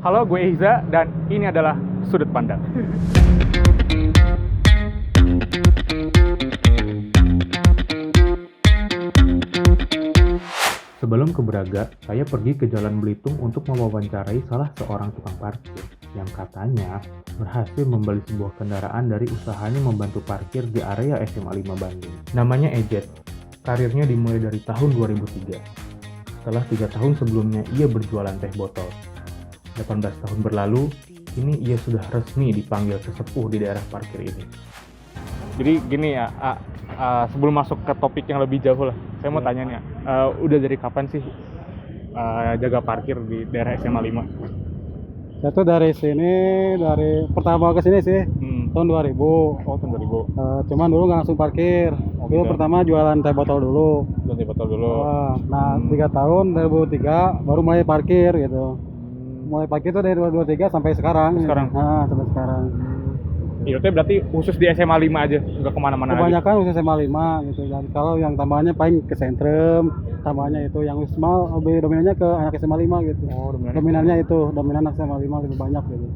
Halo, gue Iza dan ini adalah Sudut Pandang. Sebelum ke Braga, saya pergi ke Jalan Belitung untuk mewawancarai salah seorang tukang parkir yang katanya berhasil membeli sebuah kendaraan dari usahanya membantu parkir di area SMA 5 Bandung. Namanya Ejet. Karirnya dimulai dari tahun 2003. Setelah 3 tahun sebelumnya ia berjualan teh botol. 18 tahun berlalu, kini ia sudah resmi dipanggil sesepuh di daerah parkir ini. Jadi gini ya, sebelum masuk ke topik yang lebih jauh lah, saya mau tanya nih, udah dari kapan sih jaga parkir di daerah SMA 5? Saya tuh dari pertama ke sini sih, tahun 2000. Oh, tahun 2000. Cuman dulu nggak langsung parkir. Dulu pertama jualan teh botol dulu. Jualan teh botol dulu. Nah, 3 tahun 2003 baru mulai parkir gitu. Mulai parkir tuh dari 2023 sampai sekarang. Sekarang? Nah, sampai sekarang. Itu berarti khusus di SMA 5 aja, nggak kemana-mana aja? Kebanyakan khusus SMA 5 gitu. Dan kalau yang tambahannya paling ke sentrum, tambahannya itu yang small lebih dominannya ke anak SMA 5 gitu. Oh, Dominannya itu, dominan anak SMA 5 lebih banyak gitu.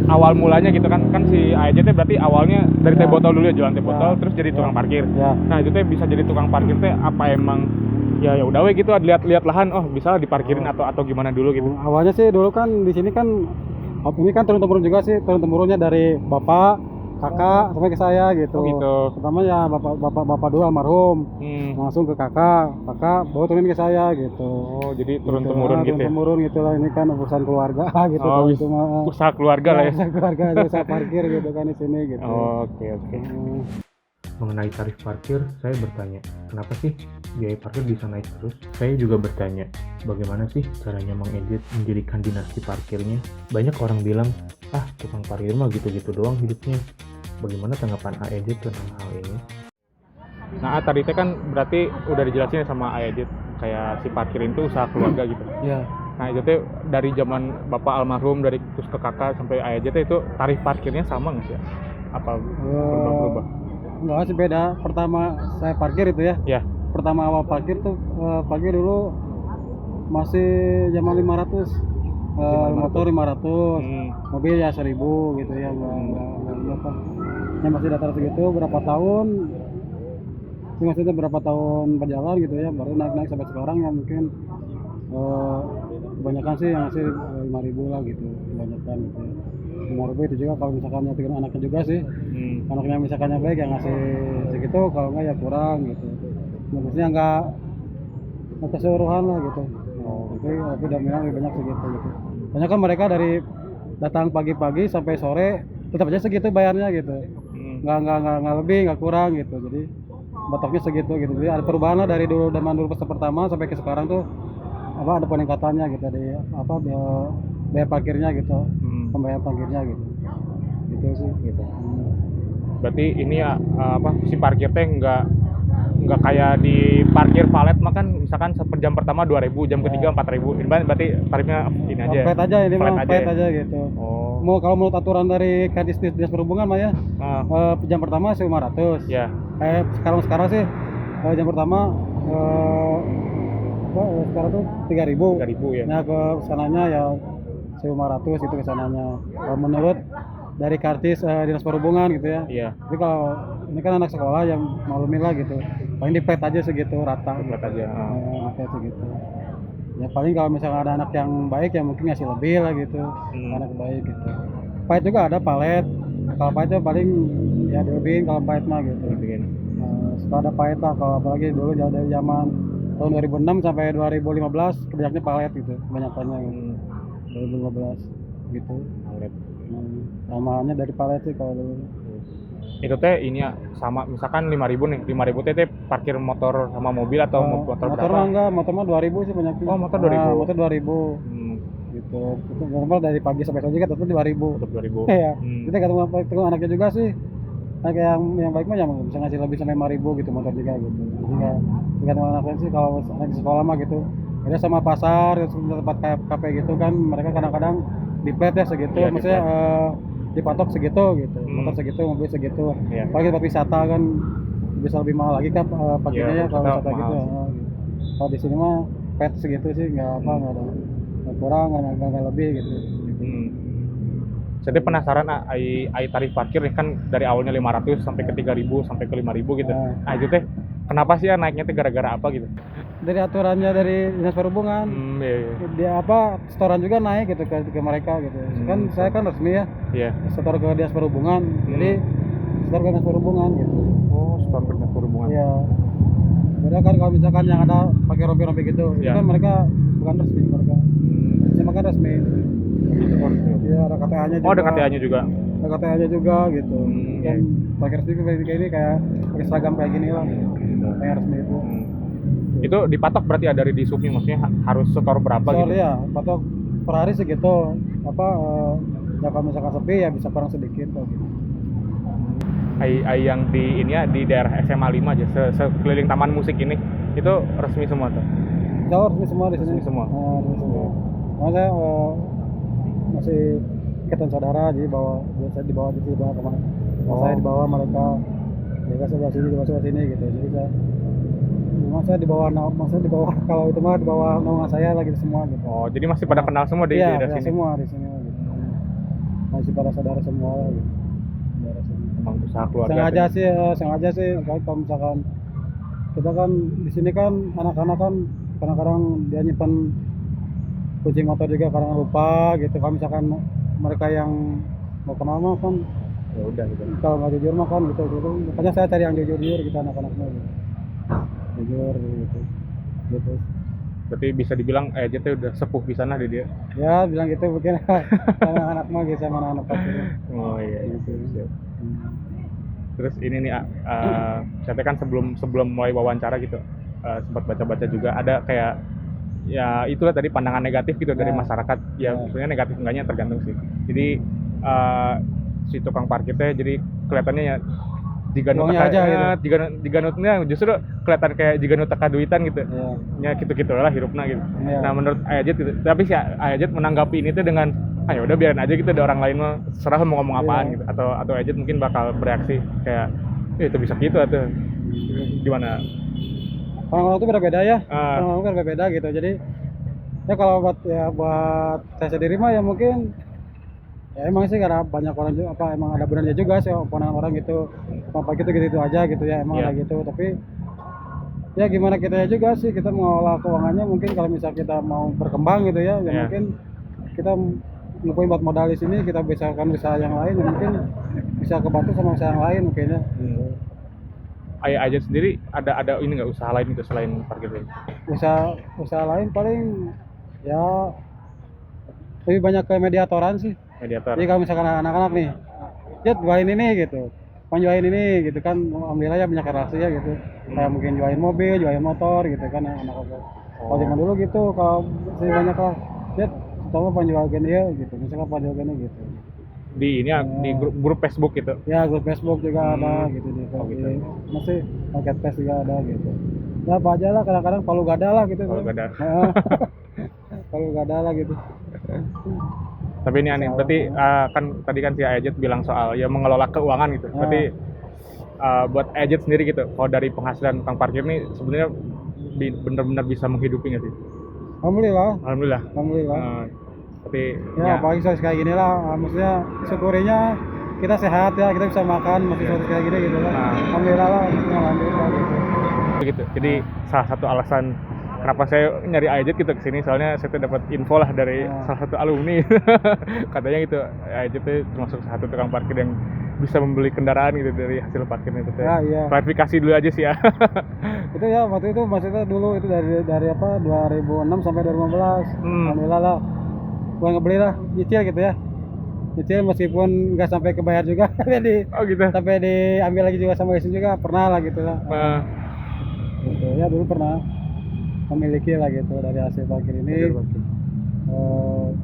Awal mulanya gitu kan si AEJ berarti awalnya dari teh botol dulu ya, jualan teh botol, terus jadi tukang parkir. Ya. Nah, itu teh bisa jadi tukang parkir teh apa emang ya udah we gitu, lihat lahan, oh bisa diparkirin atau gimana dulu gitu? Awalnya sih dulu kan di sini kan ini kan turun temurun juga sih, turun temurunnya dari bapak, kakak sampai ke saya gitu. Oh gitu. Pertama ya bapak dulu almarhum, langsung ke kakak baru turunin ke saya gitu. Oh, jadi turun temurun gitu ya? Turun temurun gitu lah, ini kan urusan keluarga gitu. Oh, itu mah usaha keluarga lah ya? usaha keluarga, usaha parkir gitu kan di sini gitu. Oh, oke. Mengenai tarif parkir, saya bertanya, kenapa sih biaya parkir bisa naik terus? Saya juga bertanya, bagaimana sih caranya Mang Ejet mendirikan dinasti parkirnya? Banyak orang bilang, tukang parkir mah gitu-gitu doang hidupnya. Bagaimana tanggapan Ejet tentang hal ini? Nah, tadi itu kan berarti udah dijelasin sama Ejet, kayak si parkirin itu usaha keluarga gitu. Iya. Nah, itu tuh dari zaman bapak almarhum, dari terus ke kakak sampai Ejet itu tarif parkirnya sama nggak sih? Apa berubah-ubah? Enggak sih, beda. Pertama saya parkir itu ya. Ya. Pertama awal parkir tuh parkir dulu masih zaman 500. Motor 500, mobil ya 1000 gitu ya, enggak apa. Ya masih datar segitu berapa tahun. Maksudnya berapa tahun berjalan gitu ya, baru naik sampai sekarang ya mungkin kebanyakan sih yang masih 5.000 lah gitu, kebanyakan gitu ya. 5.000 itu juga kalau misalkan nyatiin anaknya juga sih. Anaknya misalkan yang baik yang ngasih segitu, kalau enggak ya kurang gitu. Maksudnya enggak keseluruhan lah gitu. Tapi dominan lebih banyak segitu gitu. Banyak kan mereka dari datang pagi-pagi sampai sore tetap aja segitu bayarnya gitu. Enggak lebih, enggak kurang gitu. Jadi batoknya segitu gitu. Jadi ada perubahan lah dari zaman dulu pas pertama sampai ke sekarang tuh ada peningkatannya gitu, di biaya parkirnya gitu. Pembayaran parkirnya gitu. Gitu sih gitu. Berarti ini ya si parkir teh nggak kayak di parkir valet mah kan misalkan per jam pertama 2.000, jam ketiga 4.000. Ini berarti tarifnya ini aja. Flat aja ini mah, flat aja gitu. Oh. Mau kalau menurut aturan dari Dinas Perhubungan mah ya, jam pertama 1.500. Ya. Sekarang sih jam pertama sekarang tuh 3.000. 3.000 ya. Nah, ke sananya ya 1.500 itu ke sananya. Kalau menurut dari kartis Dinas Perhubungan gitu ya. Iya. Tapi kalau ini kan anak sekolah yang maklumin lah gitu. Paling di plat aja segitu rata. Plat aja. Plat segitu. Ya paling kalau misalnya ada anak yang baik ya mungkin ngasih lebih lah gitu. Anak baik gitu. Palet juga ada palet. Kalau palet itu paling ya dilebihin kalau palet mah gitu. Suka ada palet lah, kalau apalagi dulu jauh dari zaman tahun 2006 sampai 2015 kebanyakannya palet gitu. Kebanyakannya gitu. 2015 gitu. Palet. Tambahannya dari palet sih kalau dulu. Itu teh ini ya sama misalkan 5.000 nih. 5.000 teh parkir motor sama mobil atau motor berapa? Motor mah enggak, motor mah 2.000 sih banyaknya. Oh, motor 2.000. Motor 2.000. Gitu. Itu normal dari pagi sampai sore juga tetap 2.000. Tetap 2.000. Iya. Kita ketemu anaknya juga sih. Anak yang baik mah ya bisa ngasih lebih sampai 5.000 gitu motor juga gitu. Jadi enggak tergantung anaknya sih, kalau anak di sekolah mah gitu. Beda sama pasar, tempat kayak kafe gitu kan, mereka kadang-kadang di plat ya segitu, iya, maksudnya dipatok segitu gitu. Motor segitu, mobil segitu. Iya. Apalagi tempat wisata kan bisa lebih mahal lagi kan paginya ya kalau wisata gitu. Kalau di sini mah plat segitu sih nggak ada kurang, nggak lebih gitu. Saya penasaran ai tarif parkir nih kan dari awalnya 500 sampai ke 3.000 sampai ke 5.000 gitu. Itu teh kenapa sih ya naiknya teh gara-gara apa gitu? Dari aturannya dari dinas perhubungan, Iya. dia setoran juga naik gitu ke mereka gitu. Kan saya kan resmi ya, Iya. setor ke dinas perhubungan, jadi setor ke dinas perhubungan gitu. Oh, setor ke dinas perhubungan. Iya. Beda kan kalau misalkan yang ada pakai rompi-rompi gitu, itu kan mereka bukan resmi mereka. Cuma kan resmi. Iya, ada KTA-nya juga. Oh, ada KTA-nya juga. Ada KTA-nya juga gitu. Kan pakai resmi kayak ini kayak pakai seragam kayak gini lah. Kayak resmi itu. Itu dipatok berarti ya dari Disubnya, maksudnya harus setor berapa gitu? Iya, patok per hari segitu. Ya kalau misalkan sepi ya bisa kurang sedikit gitu. Ai yang di ini ya di daerah SMA 5 aja, sekeliling taman musik ini itu resmi semua tuh. Jauh resmi semua di sini. Resmi semua. Resmi semua. Saya masih ikatan saudara, jadi saya dibawa di sini kemana. Saya dibawa mereka, mereka sebelah sini, sebelah sini gitu. Jadi saya dibawa kalau itu mah dibawa naungan saya lagi semua gitu. Oh, jadi masih pada kenal semua di daerah sini. Semua di sini gitu. Masih pada saudara semua gitu. Emang usaha keluarga. Sengaja sih kalau misalkan kita kan di sini kan anak-anak kan kadang-kadang dia nyimpan kunci motor juga kadang lupa gitu. Kalau misalkan mereka yang mau kenal mah kan Ya udah gitu. kalau nggak jujur mah kan gitu. Makanya saya cari yang jujur gitu anak-anaknya gitu. Jujur gitu. Berarti bisa dibilang Jet udah sepuh di sana deh dia. Ya bilang gitu mungkin anak-anak mah gitu sama anak-anak parkir. Oh iya. Siap. Terus ini nih saya kan sebelum mulai wawancara gitu sempat baca-baca juga ada kayak ya itulah tadi pandangan negatif gitu dari masyarakat. Ya sebenarnya negatif enggaknya tergantung sih. Jadi si tukang parkirnya jadi kelihatannya ya diganutnya justru kelihatan kayak jiganut teka duitan gitu. Ya gitu-gitu lah hirupna gitu. Nah menurut Ayajit gitu. Tapi si Ayajit menanggapi ini tuh dengan ya udah biarin aja gitu, ada orang lain mah serah mau ngomong apaan gitu. Atau Ayajit mungkin bakal bereaksi kayak itu bisa gitu atau gimana? Orang-orang itu beda-beda ya. Orang-orang beda-beda gitu. Jadi ya kalau buat saya sendiri mah ya mungkin ya emang sih karena banyak orang juga emang ada benarnya juga sih pandangan orang gitu apa gitu aja gitu ya emang ada gitu, tapi ya gimana kita juga sih kita mengelola keuangannya mungkin kalau misal kita mau berkembang gitu ya mungkin kita ngumpulin buat modal di sini kita bisa usaha yang lain ya mungkin bisa kebantu sama usaha yang lain mungkin ya. Ayah sendiri ada ini nggak usaha lain gitu selain parkir ini? Usaha lain paling ya lebih banyak ke mediatoran sih. Mediator. Jadi kalau misalkan anak-anak nih, Jet jualin ini gitu, jualin ini gitu kan, alhamdulillah ya banyak relasi ya gitu. Kayak mungkin jualin mobil, jualin motor gitu kan anak-anak. Kalau zaman dulu gitu, kalau masih banyak lah, Jet pertama penjual gini ya gitu, misalkan penjual gini gitu. Di ini ya, di grup Facebook gitu. Ya grup Facebook juga ada gitu gitu. Masih marketplace juga ada gitu. Ya apa aja lah kadang-kadang palu gada lah gitu. Palu gada. Palu gada lah gitu. Tapi ini aneh, berarti kan tadi kan si Ayajit bilang soal ya mengelola keuangan gitu. Berarti buat Ayajit sendiri gitu, kalau dari penghasilan tukang parkir ini sebenarnya benar-benar bisa menghidupi nggak sih? Alhamdulillah. Tapi ya apalagi kayak gini lah, maksudnya syukurinya kita sehat ya, kita bisa makan masih kayak gini gitu lah. Alhamdulillah lah, alhamdulillah gitu. Begitu. Jadi salah satu alasan kenapa saya nyari Ayajit gitu kesini, soalnya saya dapat info lah dari salah satu alumni. Katanya gitu, Ayajit itu termasuk satu tukang parkir yang bisa membeli kendaraan gitu dari hasil parkirnya itu. Iya. Klarifikasi dulu aja sih ya. Itu ya waktu itu maksudnya dulu itu dari 2006 sampai 2015. Alhamdulillah lah. Gua ngebeli lah, nyicil gitu ya. Nyicil meskipun nggak sampai kebayar juga. Jadi gitu. Sampai diambil lagi juga sama istri juga pernah lah gitu lah. Gitu. Ya dulu pernah memiliki lah gitu dari hasil parkir ini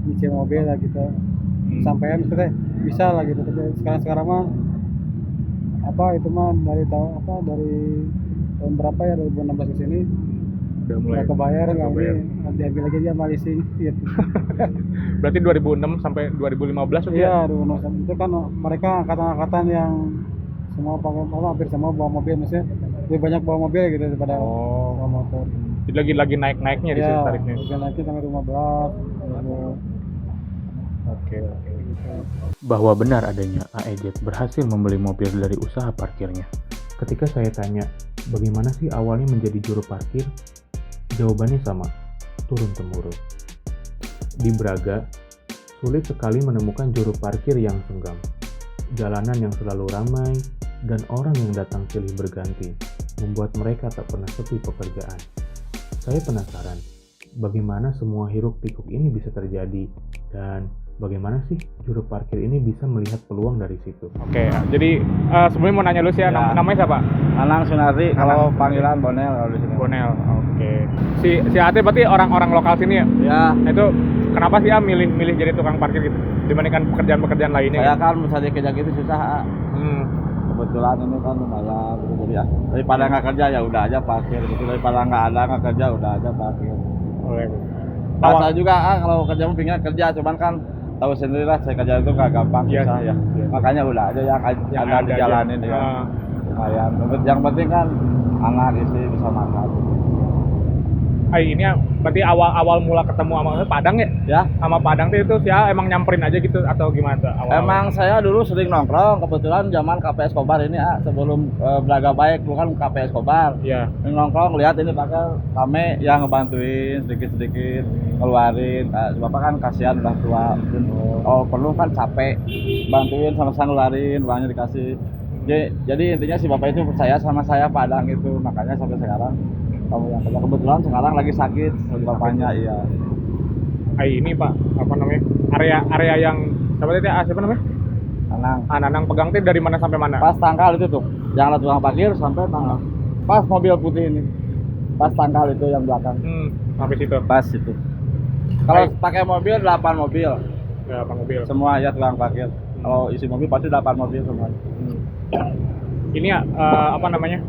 nyicil mobil lah gitu sampai maksudnya bisa lah gitu. Tapi sekarang mah itu mah dari tahun berapa ya 2016 ke sini udah mulai kebayar nggak diambil lagi dia leasing gitu. Berarti 2006 sampai 2015 iya 2006 itu kan mereka angkatan yang semua pakai hampir semua bawa mobil, maksudnya lebih banyak bawa mobil gitu daripada bawa motor. Jadi lagi naik-naiknya di sini tarifnya. Lagi naiknya sampai 15. Oke. Oke. Bahwa benar adanya AEJ berhasil membeli mobil dari usaha parkirnya. Ketika saya tanya, bagaimana sih awalnya menjadi juru parkir? Jawabannya sama, turun-temurun. Di Braga, sulit sekali menemukan juru parkir yang senggang. Jalanan yang selalu ramai, dan orang yang datang silih berganti, membuat mereka tak pernah sepi pekerjaan. Saya penasaran, bagaimana semua hiruk-pikuk ini bisa terjadi, dan bagaimana sih juru parkir ini bisa melihat peluang dari situ? Oke, jadi sebelumnya mau nanya lu sih ya, Ya. namanya siapa? Anang Sunardi, kalau panggilan Bonel kalau di sini. Bonel. Oke. Si Ate berarti orang lokal sini ya? Ya, Nah, itu kenapa sih milih jadi tukang parkir gitu dibandingkan pekerjaan-pekerjaan lainnya? saya kan misalnya kerja gitu susah. Hmm. Kebetulan ini kan lumayan gitu, jadi ya daripada nggak kerja ya udah aja parkir gitu, daripada nggak kerja udah aja parkir. Oke. Saya juga kalau kerja mau pengen kerja, cuman kan tahu sendiri lah saya kerja itu nggak gampang, Iya, susah ya. iya. Makanya udah aja yang ada aja. dijalanin ya. Ah. Lumayan. Yang penting kan anak istri bisa makan. Ini ya, berarti awal mula ketemu sama Padang ya? Ya, Sama Padang tuh itu sih emang nyamperin aja gitu atau gimana tuh awal? emang saya dulu sering nongkrong, kebetulan zaman KP Escobar ini sebelum Braga Baik, bukan KP Escobar. Iya. Sering nongkrong, lihat ini pakai rame yang ngebantuin sedikit-sedikit, keluarin. Bapak kan kasihan udah tua, mungkin kalau perlu kan capek, bantuin sama-sama nularin, uangnya dikasih. Jadi intinya si bapak itu percaya sama saya Padang itu, makanya sampai sekarang kamu yang kerja. Kebetulan sekarang lagi sakit bapaknya, iya. Ini Pak, apa namanya? Area yang siapa namanya? Anang. Anang pegang tuh dari mana sampai mana? Pas tangkal itu tuh, yang ada tukang parkir sampai tangkal. Pas mobil putih ini, pas tangkal itu yang belakang. Sampai situ. Pas itu. Kalau pakai mobil 8 mobil, Ya, Pak mobil. semua ya tukang parkir. Kalau isi mobil pasti 8 mobil semua. Ini ya apa namanya?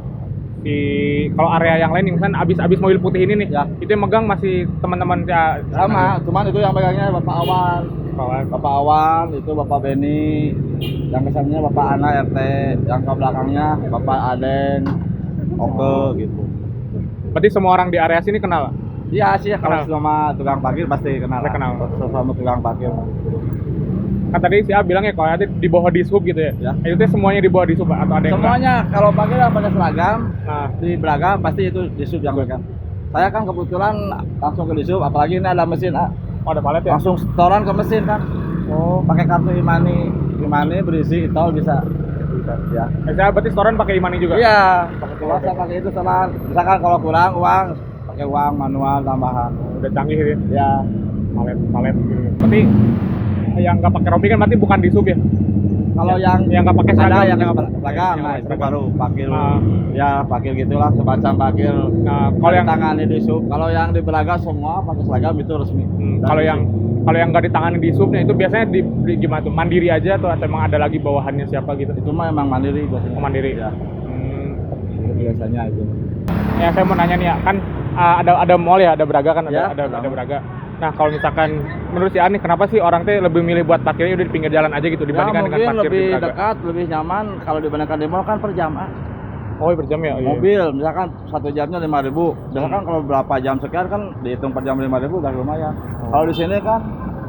Kalau area yang lain misalnya abis mobil putih ini nih, Ya. itu yang megang masih teman-teman Sama, cuman itu yang pegangnya Bapak Awan. Bapak Awan, itu Bapak Beni, yang kesannya Bapak Ana RT, yang ke belakangnya Bapak Aden, Oke gitu. Berarti semua orang di area sini kenal? Iya sih, kalau Kenal. sama tukang parkir pasti kenal. Pasti kenal. Sama tukang parkir. Kan tadi si A bilang ya kalau nanti di bawah dishub gitu ya? Ya. Itu tuh semuanya di bawah dishub Pak? Atau ada yang enggak? Semuanya kalau parkir pakai seragam Nah, di Braga pasti itu di sub yang mereka. Saya kan kebetulan langsung ke di sub, apalagi ini ada mesin, ada palet ya? langsung setoran ke mesin kan. Oh, pakai kartu Imani berisi tol bisa. Ya. Saya berarti setoran pakai Imani juga? Iya, kalau saya pakai itu setoran. Misalkan kalau kurang uang, pakai uang manual tambahan. Udah canggih gitu ya? Ya, Palet gitu. Berarti yang nggak pakai rompi kan berarti bukan di sub ya? kalau yang nggak pakai ada seragam, yang yang seragam, nah itu seragam. baru parkir. Ah. Ya, parkir gitulah semacam parkir. Nah, kalau yang tangani di sub, kalau yang di Braga semua pakai seragam itu resmi. Dan kalau di yang sub. kalau yang nggak ditangani di subnya itu biasanya di gimana tuh? Mandiri aja atau emang ada lagi bawahannya siapa gitu? Itu mah emang mandiri biasanya. Oh, mandiri. Ya, Hmm. itu biasanya itu. Ya saya mau nanya nih ya, kan ada mall ya, ada Braga kan, Ya, ada tahu. Braga. Nah kalau misalkan menurut si Ani, kenapa sih orang teh lebih milih buat parkirnya udah di pinggir jalan aja gitu Ya, dibandingkan dengan mungkin parkir lebih di Braga? dekat, lebih nyaman kalau dibandingkan di mall kan per jam. Oh per jam ya? Iya. Mobil misalkan 1 jamnya 5.000. Misalkan kalau berapa jam sekian kan dihitung per jam 5.000 udah lumayan. Kalau di sini kan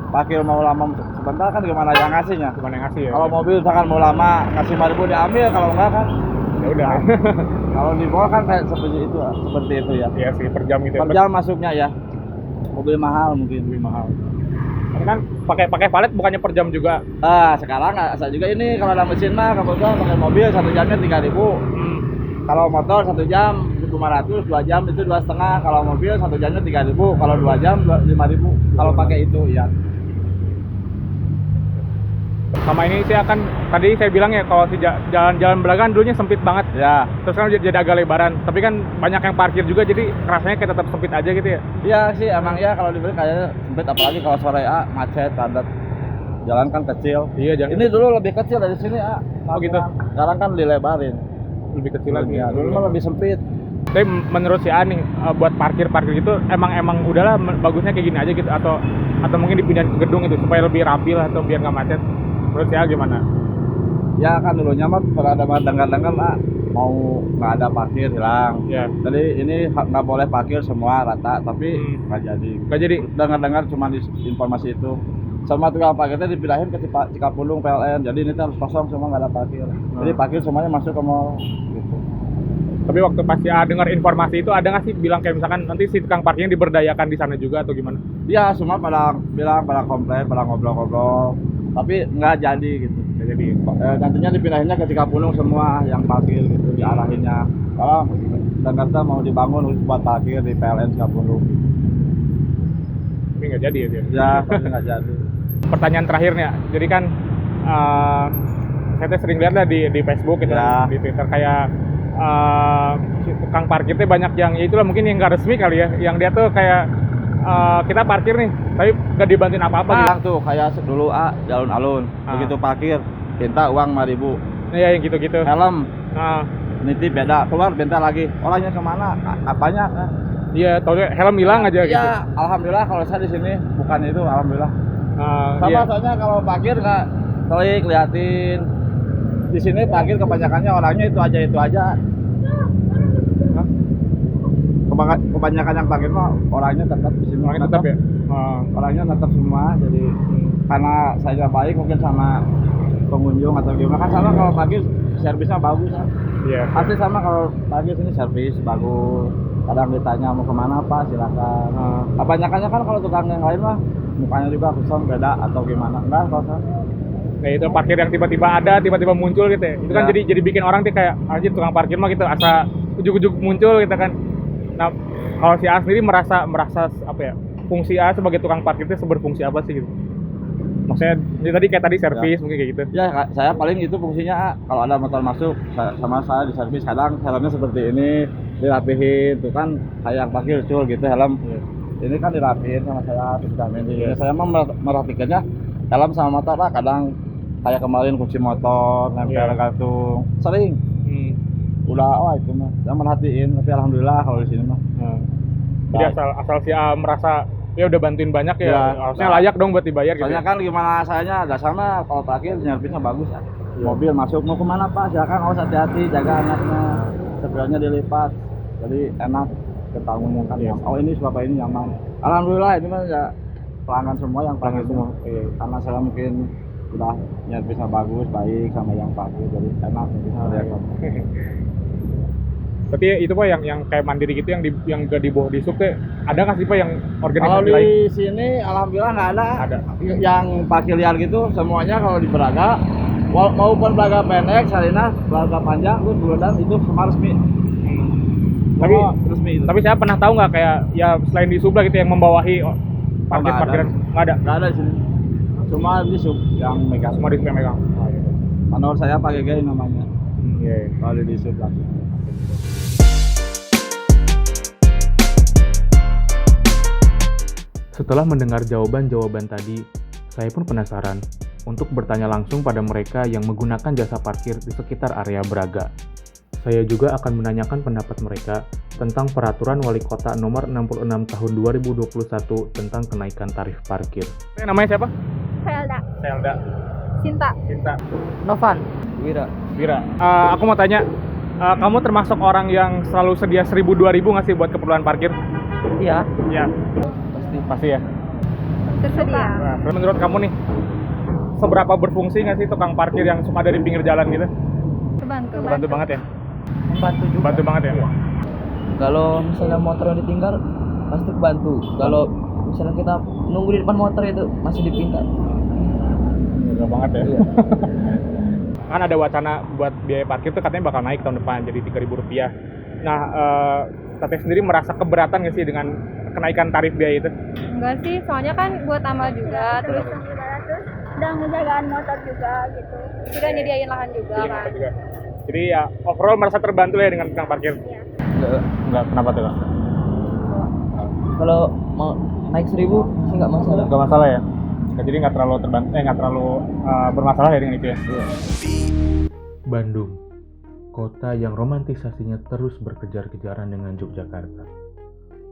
parkir mau lama sebentar kan gimana yang ngasihnya. Gimana yang ngasih ya? Kalau mobil misalkan mau lama ngasih 5.000 diambil, kalau enggak kan Ya udah. kalau di mall kan kayak seperti itu ya. Iya sih per jam gitu. Per jam masuknya ya. Mobil mahal mungkin. Lebih mahal. Ini kan pakai valet bukannya per jam juga? Sekarang saya juga ini kalau ada mesin mah kebetulan pakai mobil 1 jamnya 3.000. Kalau motor 1 jam 1.500, 2 jam itu 2,5. Kalau mobil 1 jamnya 3.000, kalau 2 jam 5.000. Kalau pakai itu ya. Sama ini sih akan tadi saya bilang ya kalau si jalan Braga dulunya sempit banget. Ya. Terus kan jadi agak lebaran, tapi kan banyak yang parkir juga jadi rasanya kayak tetap sempit aja gitu ya. Iya sih emang ya kalau dibeli kayaknya sempit, apalagi kalau sore macet padat. Jalan kan kecil. Iya, jangan Ini dulu lebih kecil dari sini Oh, gitu. Sekarang kan dilebarin. lebih kecil lagi. Ya, dulu mah lebih sempit. Tapi menurut si Ani buat parkir gitu emang udahlah bagusnya kayak gini aja gitu atau mungkin dipindahin ke gedung itu supaya lebih rapi lah atau biar nggak macet. Menurut si A gimana? Ya kan dulunya mah pernah ada dengar-dengar mau nggak ada parkir hilang. Ya. Jadi ini nggak boleh parkir semua rata, tapi nggak jadi. Nggak jadi. Dengar-dengar cuma di informasi itu. sama tukang parkirnya dipindahin ke Cikapundung PLN. Jadi ini tuh harus kosong, semua nggak ada parkir. Jadi parkir semuanya masuk ke mall gitu. Tapi waktu pas ya dengar informasi itu ada nggak sih bilang kayak misalkan nanti si tukang parkirnya diberdayakan di sana juga atau gimana? Iya, semua pada bilang, pada komplain, pada ngobrol-ngobrol, tapi nggak jadi gitu. Ya, jadi Nantinya dipindahinnya ke Cikapundung semua yang parkir gitu, diarahinnya. Kalau Jakarta mau dibangun khusus buat parkir di PLN Cikapundung. tapi nggak jadi ya dia. Ya, pasti nggak jadi. Pertanyaan terakhirnya, jadi kan saya tuh sering lihat lah di Facebook gitu, Ya. di Twitter kayak si tukang parkir tuh banyak yang ya itulah mungkin yang nggak resmi kali ya, yang dia tuh kayak kita parkir nih, tapi nggak dibantuin apa-apa gitu. Bilang tuh kayak dulu di alun-alun, begitu parkir minta uang 5.000. Ya yang gitu-gitu. Helm, Nah, nitip beda, keluar bentar lagi. Orangnya kemana? Apanya? iya tau deh helm hilang aja gitu. Iya, alhamdulillah kalau saya di sini bukan itu, alhamdulillah. Sama Iya. soalnya kalau parkir nggak klik liatin. Di sini parkir kebanyakannya orangnya itu aja. Hah? Kebanyakan yang parkir mah orangnya tetap di sini. Orangnya tetap ya. Orangnya tetap semua. Jadi karena saya baik mungkin sama pengunjung atau gimana kan, sama kalau parkir servisnya bagus kan. Iya. Pasti sama kalau parkir sini servis bagus. Kadang ditanya mau kemana Pak, silakan. Kebanyakannya kan kalau tukang yang lain mah mukanya juga kosong beda atau gimana. Enggak kosong. Nah itu parkir yang tiba-tiba ada, tiba-tiba muncul gitu ya. Itu kan Ya. jadi bikin orang tuh kayak anjir tukang parkir mah gitu asa ujuk-ujuk muncul gitu kan. Nah, kalau si A sendiri merasa apa ya? Fungsi A sebagai tukang parkir itu berfungsi apa sih gitu? Maksudnya ini tadi kayak tadi servis mungkin kayak gitu. Ya, saya paling itu fungsinya kalau ada motor masuk sama saya di servis, kadang helmnya seperti ini dirapihin tuh kan kayak parkir cul gitu helm. Ini kan dirapihin sama saya terus ini. Saya mah merapikannya helm sama motor lah, kadang kayak kemarin kunci motor nempel gantung sering. Udah itu mah saya merhatiin, tapi alhamdulillah kalau di sini mah. Jadi asal si A merasa ya udah bantuin banyak ya, Ya, harusnya layak dong buat dibayar gitu. Soalnya kan gimana sayanya dasarnya kalau parkir nyervisnya bagus ya. Mobil masuk mau kemana Pak, silakan, awas hati-hati, jaga anaknya, sebenarnya dilipat, jadi enak ketahuannya kan. Oh ini bapak ini nyaman, alhamdulillah ini mah ya pelanggan semua yang parkir semua. Karena saya mungkin udah nyervisnya bagus, baik sama yang parkir, jadi enak gitu. Tapi itu Pak yang kayak mandiri gitu yang gak di bawah di sub tuh ada nggak sih Pak yang Kalau organisasi di lain? sini alhamdulillah nggak ada. Ada. Yang parkir liar gitu semuanya kalau di Braga maupun Braga pendek, Sarinah, Braga panjang, terus Buludan itu semua resmi. Tapi Semua resmi itu. Tapi saya pernah tahu nggak kayak ya selain di sub lah gitu yang membawahi parkiran nggak ada. Nggak ada di sini. Cuma di sub yang megang. Semua di sub yang megang. Menurut saya pakai gaya namanya. Iya. Kalau di sub lah. Setelah mendengar jawaban-jawaban tadi, saya pun penasaran untuk bertanya langsung pada mereka yang menggunakan jasa parkir di sekitar area Braga. Saya juga akan menanyakan pendapat mereka tentang Peraturan Wali Kota Nomor 66 Tahun 2021 tentang kenaikan tarif parkir. Namanya siapa? Felda, Selda. Cinta, Cinta. Novan, Wira. Aku mau tanya, kamu termasuk orang yang selalu sedia 1.000-2.000 nggak sih buat keperluan parkir? iya, Iya. Pasti ya. tersedia. Nah, menurut kamu nih, seberapa berfungsi nggak sih tukang parkir yang suka ada di pinggir jalan gitu? Kebantu. Banget ya? Membantu juga. Bantu banget ya? Kalau misalnya motor yang ditinggal pasti kebantu. Kalau misalnya kita nunggu di depan motor itu masih dipinta. Enggak banget ya? Kan ada wacana buat biaya parkir tuh katanya bakal naik tahun depan jadi Rp3.000. Nah, Teteh sendiri merasa keberatan nggak sih dengan kenaikan tarif biaya itu? Enggak sih, soalnya kan buat amal juga, terus udah ngejagaan motor juga gitu. sudah nyediain lahan juga kan. Jadi ya overall merasa terbantu ya dengan tukang parkir? Enggak, kenapa tuh Kak? Kalau mau naik 1.000 sih nggak masalah. Enggak masalah ya? Jadi nggak terlalu nggak terlalu bermasalah ya dengan itu ya? Bandung, kota yang romantisasinya terus berkejar-kejaran dengan Yogyakarta.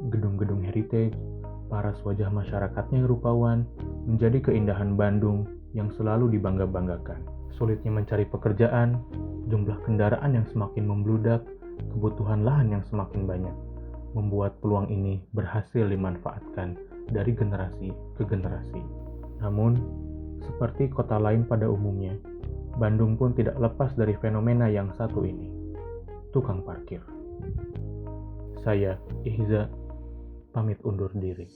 Gedung-gedung heritage, paras wajah masyarakatnya yang rupawan, menjadi keindahan Bandung yang selalu dibangga-banggakan. Sulitnya mencari pekerjaan, jumlah kendaraan yang semakin membludak, kebutuhan lahan yang semakin banyak, membuat peluang ini berhasil dimanfaatkan dari generasi ke generasi. Namun, seperti kota lain pada umumnya, Bandung pun tidak lepas dari fenomena yang satu ini, tukang parkir. Saya, Ihza, pamit undur diri.